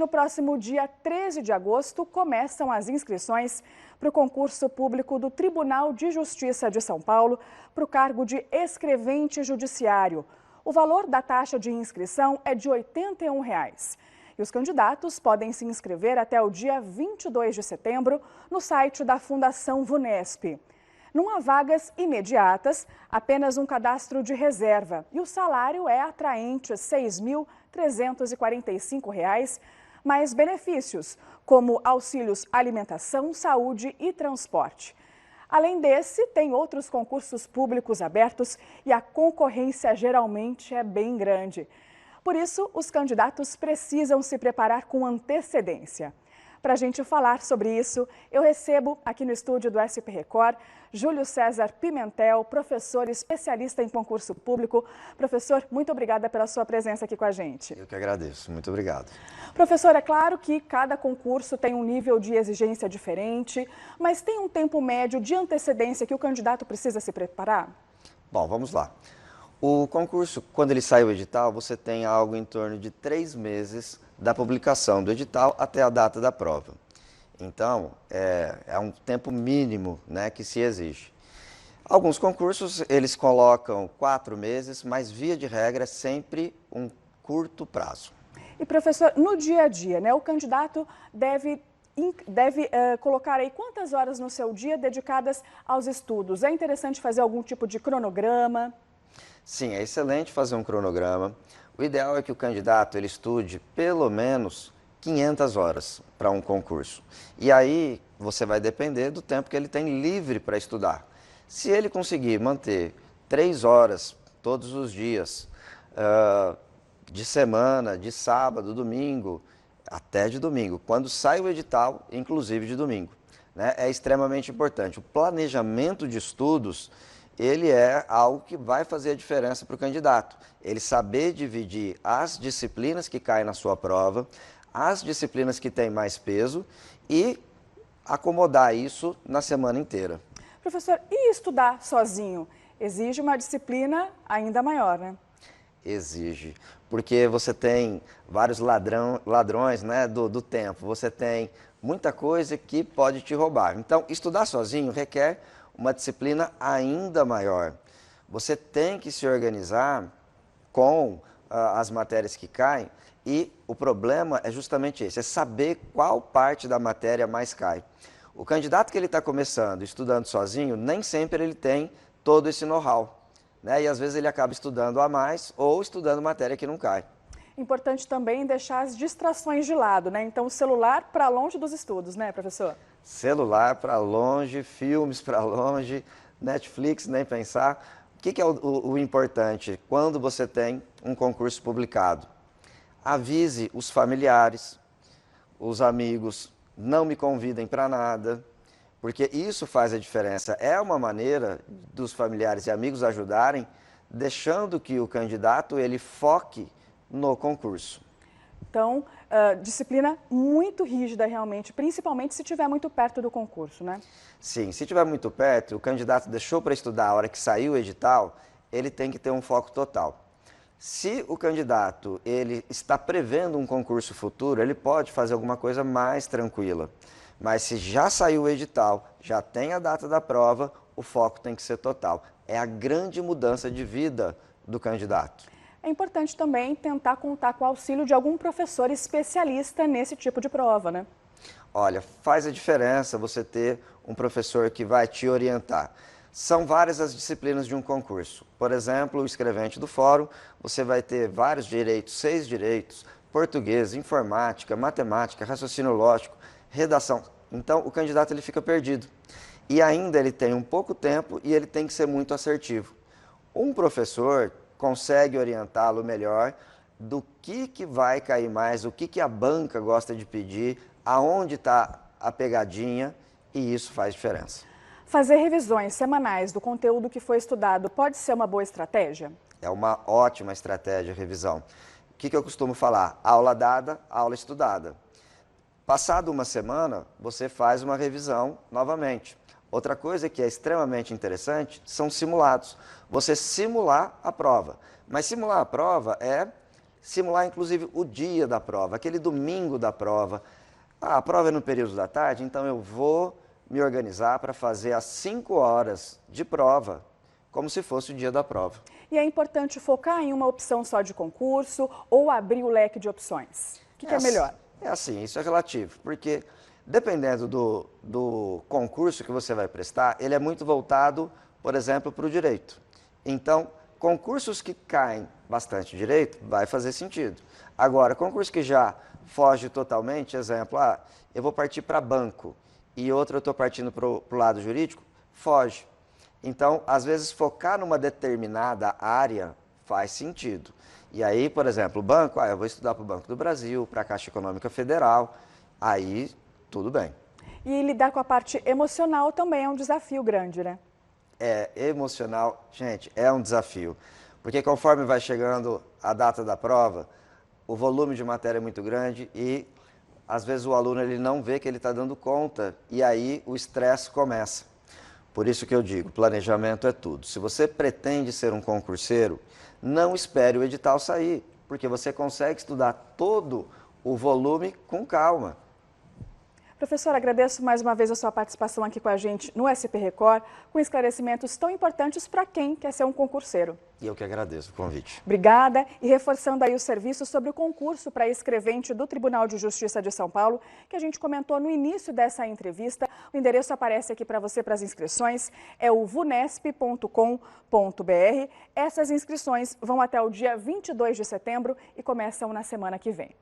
no próximo dia 13 de agosto, começam as inscrições para o concurso público do Tribunal de Justiça de São Paulo para o cargo de escrevente judiciário. O valor da taxa de inscrição é de R$ 81. E os candidatos podem se inscrever até o dia 22 de setembro no site da Fundação VUNESP. Não há vagas imediatas, apenas um cadastro de reserva. E o salário é atraente, R$ 6.345, mais benefícios, como auxílios alimentação, saúde e transporte. Além desse, tem outros concursos públicos abertos e a concorrência geralmente é bem grande. Por isso, os candidatos precisam se preparar com antecedência. Para a gente falar sobre isso, eu recebo aqui no estúdio do SP Record, Júlio César Pimentel, professor especialista em concurso público. Professor, muito obrigada pela sua presença aqui com a gente. Eu que agradeço, muito obrigado. Professor, é claro que cada concurso tem um nível de exigência diferente, mas tem um tempo médio de antecedência que o candidato precisa se preparar? Bom, vamos lá. O concurso, quando ele sai o edital, você tem algo em torno de 3 meses da publicação do edital até a data da prova. Então, é um tempo mínimo, né, que se exige. Alguns concursos, eles colocam 4 meses, mas via de regra é sempre um curto prazo. E professor, no dia a dia, né, o candidato deve colocar aí quantas horas no seu dia dedicadas aos estudos? É interessante fazer algum tipo de cronograma? Sim, é excelente fazer um cronograma. O ideal é que o candidato ele estude pelo menos 500 horas para um concurso. E aí você vai depender do tempo que ele tem livre para estudar. Se ele conseguir manter 3 horas todos os dias, de semana, de sábado, domingo, até de domingo, quando sai o edital, inclusive de domingo, né, é extremamente importante. O planejamento de estudos ele é algo que vai fazer a diferença para o candidato. Ele saber dividir as disciplinas que caem na sua prova, as disciplinas que têm mais peso e acomodar isso na semana inteira. Professor, e estudar sozinho? Exige uma disciplina ainda maior, né? Exige, porque você tem vários ladrões, né, do tempo, você tem muita coisa que pode te roubar. Então, estudar sozinho requer uma disciplina ainda maior. Você tem que se organizar com as matérias que caem e o problema é justamente esse, é saber qual parte da matéria mais cai. O candidato que ele está começando, estudando sozinho, nem sempre ele tem todo esse know-how, né? E às vezes ele acaba estudando a mais ou estudando matéria que não cai. Importante também deixar as distrações de lado, né? Então o celular para longe dos estudos, né, professor? Celular para longe, filmes para longe, Netflix nem pensar. O que é o importante quando você tem um concurso publicado? Avise os familiares, os amigos, não me convidem para nada, porque isso faz a diferença. É uma maneira dos familiares e amigos ajudarem, deixando que o candidato ele foque no concurso. Então, disciplina muito rígida realmente, principalmente se estiver muito perto do concurso, né? Sim, se estiver muito perto, o candidato deixou para estudar a hora que saiu o edital, ele tem que ter um foco total. Se o candidato ele está prevendo um concurso futuro, ele pode fazer alguma coisa mais tranquila. Mas se já saiu o edital, já tem a data da prova, o foco tem que ser total. É a grande mudança de vida do candidato. É importante também tentar contar com o auxílio de algum professor especialista nesse tipo de prova, né? Olha, faz a diferença você ter um professor que vai te orientar. São várias as disciplinas de um concurso. Por exemplo, o escrevente do fórum, você vai ter vários direitos, 6 direitos, português, informática, matemática, raciocínio lógico, redação. Então, o candidato ele fica perdido. E ainda ele tem um pouco tempo e ele tem que ser muito assertivo. Um professor consegue orientá-lo melhor do que vai cair mais, o que a banca gosta de pedir, aonde está a pegadinha, e isso faz diferença. Fazer revisões semanais do conteúdo que foi estudado pode ser uma boa estratégia? É uma ótima estratégia a revisão. O que eu costumo falar? Aula dada, aula estudada. Passado uma semana, você faz uma revisão novamente. Outra coisa que é extremamente interessante são simulados. Você simular a prova. Mas simular a prova é simular inclusive o dia da prova, aquele domingo da prova. Ah, a prova é no período da tarde, então eu vou me organizar para fazer as 5 horas de prova, como se fosse o dia da prova. E é importante focar em uma opção só de concurso ou abrir o leque de opções? O que é melhor? É assim, isso é relativo, porque dependendo do concurso que você vai prestar, ele é muito voltado, por exemplo, para o direito. Então, concursos que caem bastante direito, vai fazer sentido. Agora, concurso que já foge totalmente, exemplo, eu vou partir para banco e outro eu estou partindo para o lado jurídico, foge. Então, às vezes, focar numa determinada área faz sentido. E aí, por exemplo, o banco, eu vou estudar para o Banco do Brasil, para a Caixa Econômica Federal, aí tudo bem. E lidar com a parte emocional também é um desafio grande, né? É, emocional, gente, é um desafio. Porque conforme vai chegando a data da prova, o volume de matéria é muito grande e, às vezes, o aluno ele não vê que ele está dando conta e aí o estresse começa. Por isso que eu digo, planejamento é tudo. Se você pretende ser um concurseiro, não espere o edital sair, porque você consegue estudar todo o volume com calma. Professor, agradeço mais uma vez a sua participação aqui com a gente no SP Record, com esclarecimentos tão importantes para quem quer ser um concurseiro. E eu que agradeço o convite. Obrigada. E reforçando aí o serviço sobre o concurso para escrevente do Tribunal de Justiça de São Paulo, que a gente comentou no início dessa entrevista. O endereço aparece aqui para você para as inscrições, é o vunesp.com.br. Essas inscrições vão até o dia 22 de setembro e começam na semana que vem.